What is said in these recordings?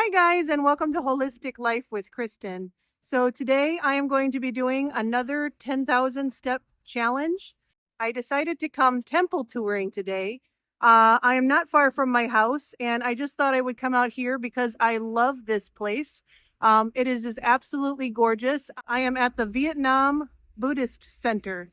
Hi guys, and welcome to Holistic Life with Kristen. So today I am going to be doing another 10,000 step challenge. I decided to come temple touring today. I am not far from my house, and I just thought I would come out here because I love this place. It is just absolutely gorgeous. I am at the Vietnam Buddhist Center,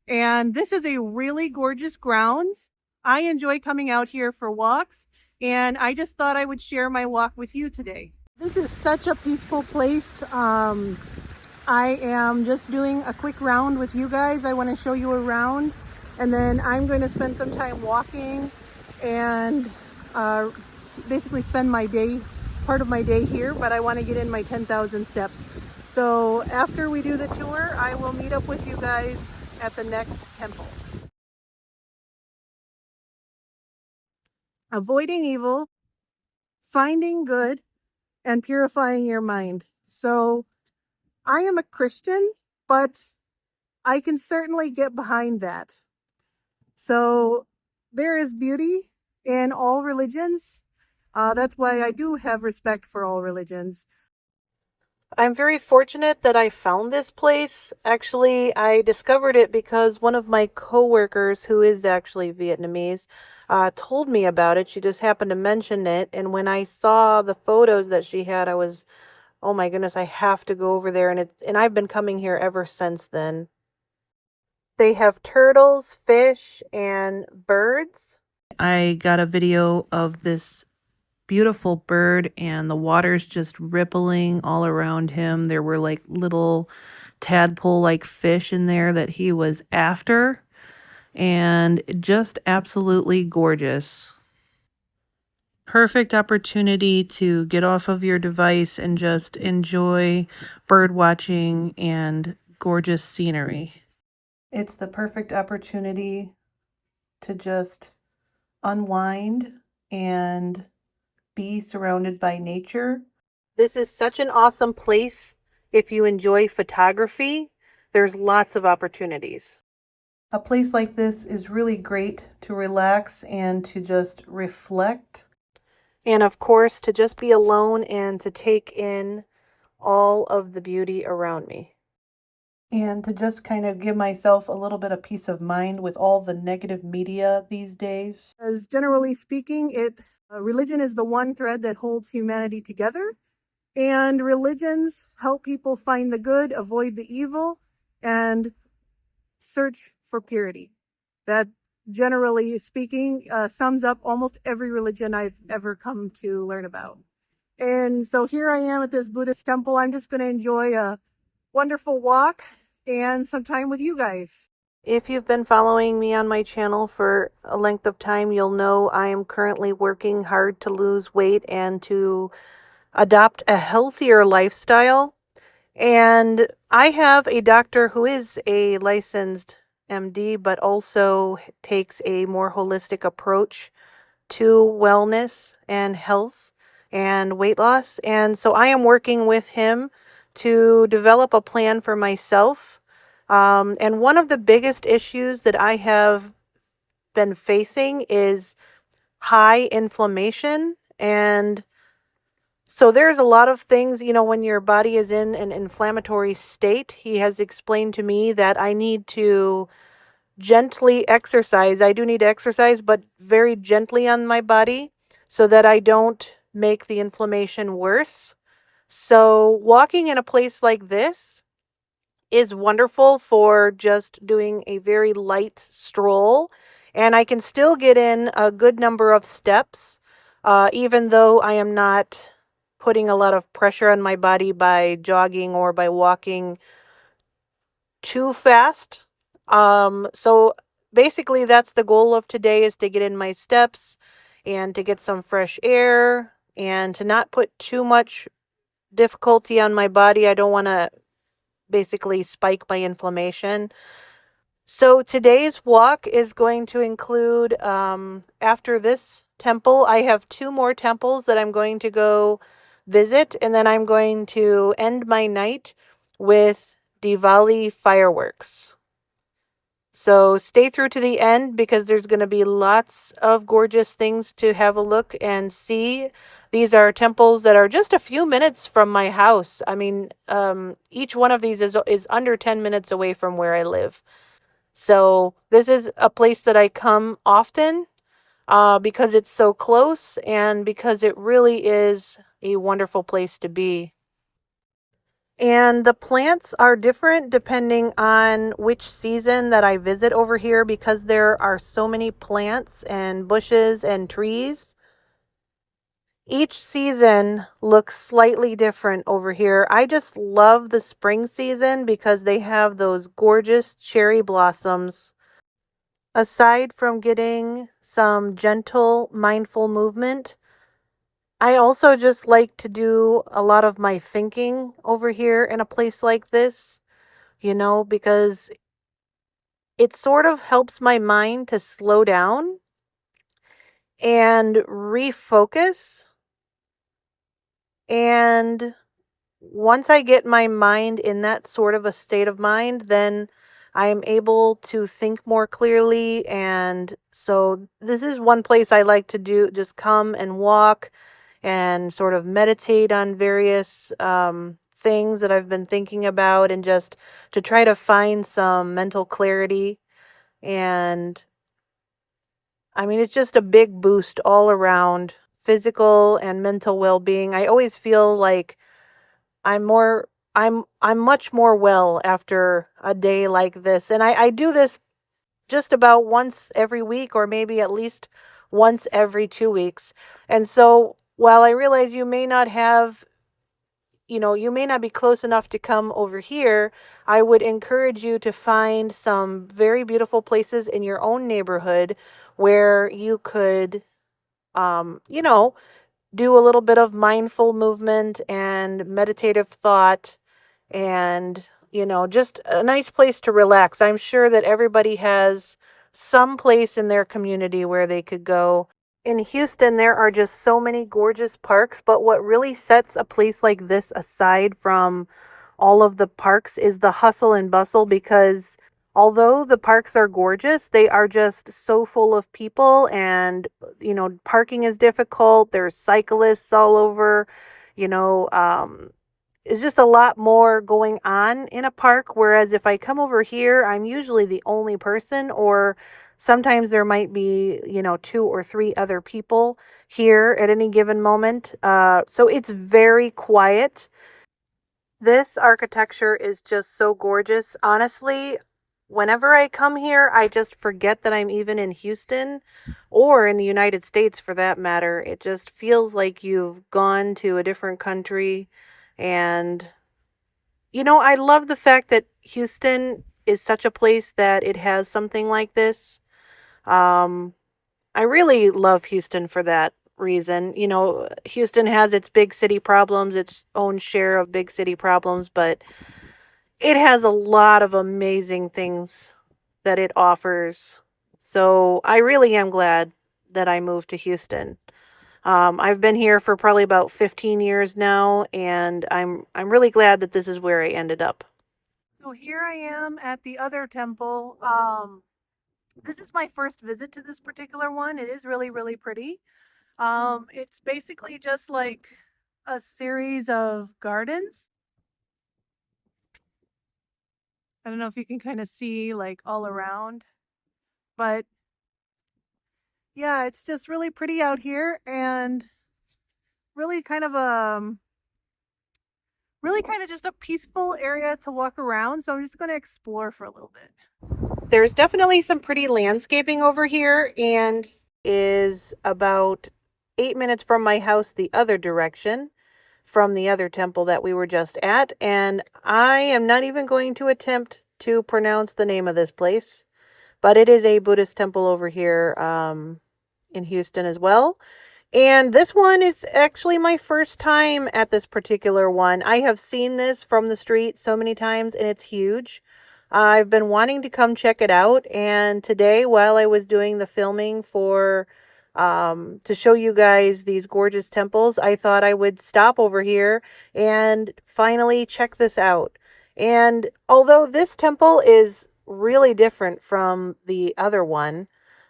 and this is a really gorgeous grounds. I enjoy coming out here for walks, and I just thought I would share my walk with you today. This is such a peaceful place. I am just doing a quick round with you guys. I want to show you around, and then I'm going to spend some time walking and basically spend my day, part of my day here, but I want to get in my 10,000 steps. So after we do the tour, I will meet up with you guys at the next temple. Avoiding evil, finding good, and purifying your mind. So I am a Christian, but I can certainly get behind that. So there is beauty in all religions. That's why I do have respect for all religions. I'm very fortunate that I found this place. Actually, I discovered it because one of my coworkers, who is actually Vietnamese, told me about it. She just happened to mention it. And when I saw the photos that she had, I was, oh my goodness, I have to go over there. And I've been coming here ever since then. They have turtles, fish, and birds. I got a video of this beautiful bird, and the water's just rippling all around him. There were like little tadpole-like fish in there that he was after, and just absolutely gorgeous. Perfect opportunity to get off of your device and just enjoy bird watching and gorgeous scenery. It's the perfect opportunity to just unwind and be surrounded by nature. This is such an awesome place. If you enjoy photography, there's lots of opportunities. A place like this is really great to relax and to just reflect. And of course, to just be alone and to take in all of the beauty around me. And to just kind of give myself a little bit of peace of mind with all the negative media these days. As generally speaking, religion is the one thread that holds humanity together, and religions help people find the good, avoid the evil, and search for purity. That, generally speaking, sums up almost every religion I've ever come to learn about. And so here I am at this Buddhist temple. I'm just going to enjoy a wonderful walk and some time with you guys. If you've been following me on my channel for a length of time, you'll know I am currently working hard to lose weight and to adopt a healthier lifestyle. And I have a doctor who is a licensed MD, but also takes a more holistic approach to wellness and health and weight loss. And so I am working with him to develop a plan for myself. And one of the biggest issues that I have been facing is high inflammation. And so there's a lot of things, when your body is in an inflammatory state. He has explained to me that I need to gently exercise. I do need to exercise, but very gently on my body so that I don't make the inflammation worse. So walking in a place like this is wonderful for just doing a very light stroll. And I can still get in a good number of steps, even though I am not putting a lot of pressure on my body by jogging or by walking too fast. So basically that's the goal of today, is to get in my steps and to get some fresh air and to not put too much difficulty on my body. I don't want to basically spike my inflammation. So today's walk is going to include, after this temple, I have 2 more temples that I'm going to go visit, and then I'm going to end my night with Diwali fireworks. So stay through to the end because there's going to be lots of gorgeous things to have a look and see. These are temples that are just a few minutes from my house. I mean, each one of these is under 10 minutes away from where I live. So this is a place that I come often because it's so close and because it really is a wonderful place to be. And the plants are different depending on which season that I visit over here because there are so many plants and bushes and trees. Each season looks slightly different over here. I just love the spring season because they have those gorgeous cherry blossoms. Aside from getting some gentle, mindful movement, I also just like to do a lot of my thinking over here in a place like this, because it sort of helps my mind to slow down and refocus. And once I get my mind in that sort of a state of mind, then I am able to think more clearly. And so, this is one place I like to do just come and walk and sort of meditate on various things that I've been thinking about and just to try to find some mental clarity. And I mean, it's just a big boost all around physical and mental well being. I always feel like I'm more I'm much more well after a day like this. And I do this just about once every week or maybe at least once every 2 weeks. And so while I realize you may not be close enough to come over here, I would encourage you to find some very beautiful places in your own neighborhood where you could um, you know, do a little bit of mindful movement and meditative thought and, just a nice place to relax. I'm sure that everybody has some place in their community where they could go. In Houston, there are just so many gorgeous parks, but what really sets a place like this aside from all of the parks is the hustle and bustle because although the parks are gorgeous, they are just so full of people and parking is difficult. There's cyclists all over, you know, um it's just a lot more going on in a park. Whereas if I come over here, I'm usually the only person, or sometimes there might be, two or three other people here at any given moment. So it's very quiet. This architecture is just so gorgeous. Honestly, whenever I come here, I just forget that I'm even in Houston or in the United States for that matter. It just feels like you've gone to a different country. And I love the fact that Houston is such a place that it has something like this. Um, I really love Houston for that reason. Houston has its big city problems, its own share of big city problems, but it has a lot of amazing things that it offers. So I really am glad that I moved to Houston. I've been here for probably about 15 years now, and I'm really glad that this is where I ended up. So here I am at the other temple. This is my first visit to this particular one. It is really, really pretty. It's basically just like a series of gardens. I don't know if you can kind of see like all around, but yeah, it's just really pretty out here and really really kind of just a peaceful area to walk around. So I'm just going to explore for a little bit. There's definitely some pretty landscaping over here and is about 8 minutes from my house the other direction from the other temple that we were just at. And I am not even going to attempt to pronounce the name of this place, but it is a Buddhist temple over here in Houston as well. And this one is actually my first time at this particular one. I have seen this from the street so many times and it's huge. I've been wanting to come check it out. And today, while I was doing the filming to show you guys these gorgeous temples, I thought I would stop over here and finally check this out. And although this temple is really different from the other one,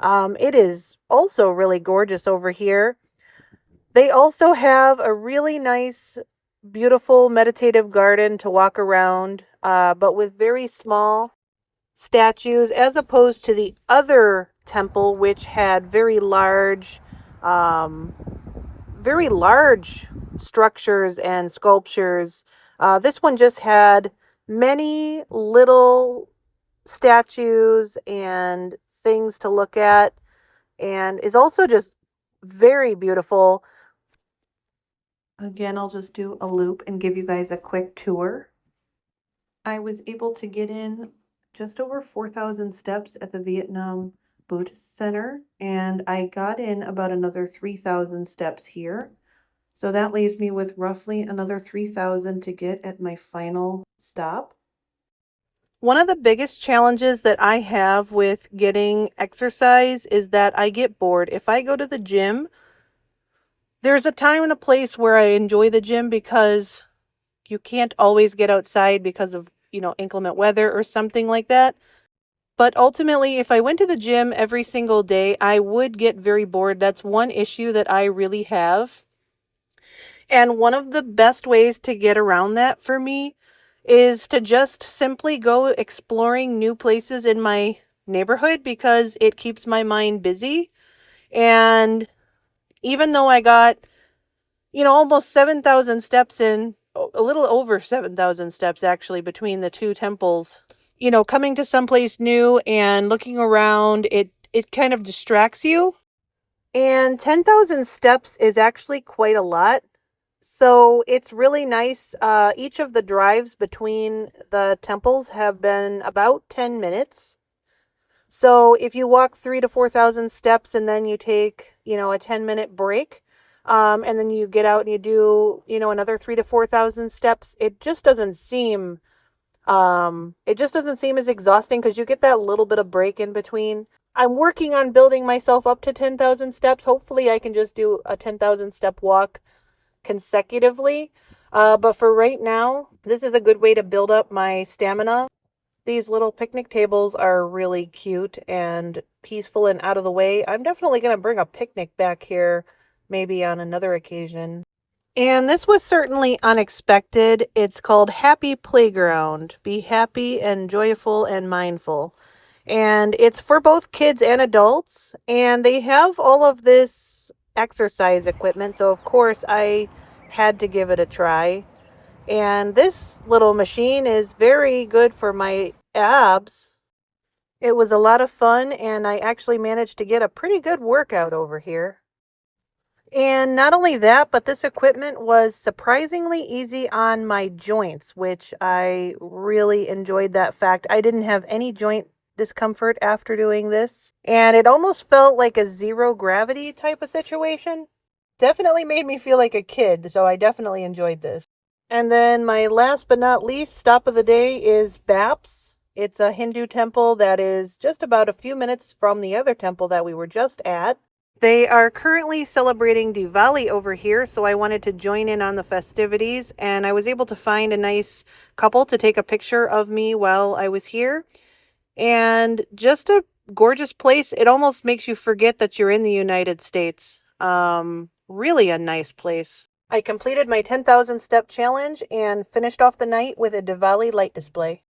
it is also really gorgeous over here. They also have a really nice, beautiful meditative garden to walk around, but with very small statues, as opposed to the other temple, which had um, very large structures and sculptures. This one just had many little statues and things to look at, and is also just very beautiful. Again, I'll just do a loop and give you guys a quick tour. I was able to get in just over 4,000 steps at the Vietnam Buddhist Center, and I got in about another 3,000 steps here. So that leaves me with roughly another 3,000 to get at my final stop. One of the biggest challenges that I have with getting exercise is that I get bored. If I go to the gym, there's a time and a place where I enjoy the gym because you can't always get outside because of, inclement weather or something like that. But ultimately, if I went to the gym every single day, I would get very bored. That's one issue that I really have. And one of the best ways to get around that for me is to just simply go exploring new places in my neighborhood because it keeps my mind busy. And even though I got, almost 7,000 steps in, a little over 7,000 steps actually between the two temples, coming to someplace new and looking around, it kind of distracts you. And 10,000 steps is actually quite a lot. So it's really nice. Each of the drives between the temples have been about 10 minutes. So if you walk 3 to 4,000 steps and then you take, a 10-minute break, and then you get out and you do, another 3 to 4,000 steps, it just doesn't seem as exhausting because you get that little bit of break in between. I'm working on building myself up to 10,000 steps. Hopefully I can just do a 10,000 step walk consecutively. But for right now, this is a good way to build up my stamina. These little picnic tables are really cute and peaceful and out of the way. I'm definitely going to bring a picnic back here, maybe on another occasion. And this was certainly unexpected. It's called Happy Playground. Be happy and joyful and mindful. And it's for both kids and adults. And they have all of this exercise equipment. So, of course, I had to give it a try. And this little machine is very good for my abs. It was a lot of fun, and I actually managed to get a pretty good workout over here. And not only that, but this equipment was surprisingly easy on my joints, which I really enjoyed that fact. I didn't have any joint discomfort after doing this, and it almost felt like a zero gravity type of situation. Definitely made me feel like a kid, so I definitely enjoyed this. And then my last but not least stop of the day is BAPS. It's a Hindu temple that is just about a few minutes from the other temple that we were just at. They are currently celebrating Diwali over here, so I wanted to join in on the festivities, and I was able to find a nice couple to take a picture of me while I was here. And just a gorgeous place. It almost makes you forget that you're in the United States. Really a nice place. I completed my 10,000 step challenge and finished off the night with a Diwali light display.